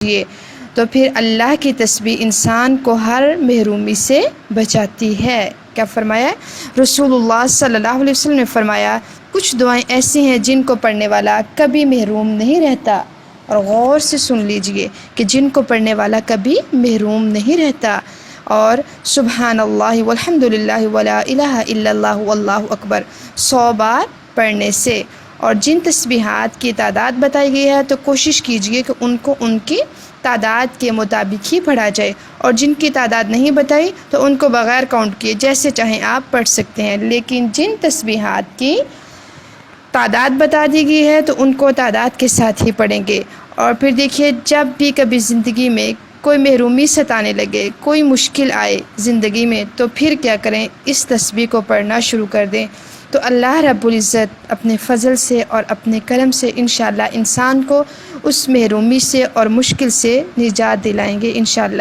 کیجیے تو پھر اللہ کی تسبیح انسان کو ہر محرومی سے بچاتی ہے۔ کیا فرمایا ہے؟ رسول اللہ صلی اللہ علیہ وسلم نے فرمایا کچھ دعائیں ایسی ہیں جن کو پڑھنے والا کبھی محروم نہیں رہتا، اور غور سے سن لیجئے کہ جن کو پڑھنے والا کبھی محروم نہیں رہتا، اور سبحان اللہ والحمد للہ ولا الہ الا اللہ واللہ اکبر 100 بار پڑھنے سے۔ اور جن تسبیحات کی تعداد بتائی گئی ہے تو کوشش کیجئے کہ ان کو ان کی تعداد کے مطابق ہی پڑھا جائے، اور جن کی تعداد نہیں بتائی تو ان کو بغیر کاؤنٹ کیے جیسے چاہیں آپ پڑھ سکتے ہیں، لیکن جن تسبیحات کی تعداد بتا دی گئی ہے تو ان کو تعداد کے ساتھ ہی پڑھیں گے۔ اور پھر دیکھیے جب بھی کبھی زندگی میں کوئی محرومی ستانے لگے، کوئی مشکل آئے زندگی میں، تو پھر کیا کریں، اس تسبیح کو پڑھنا شروع کر دیں، تو اللہ رب العزت اپنے فضل سے اور اپنے کرم سے انشاءاللہ انسان کو اس محرومی سے اور مشکل سے نجات دلائیں گے انشاءاللہ۔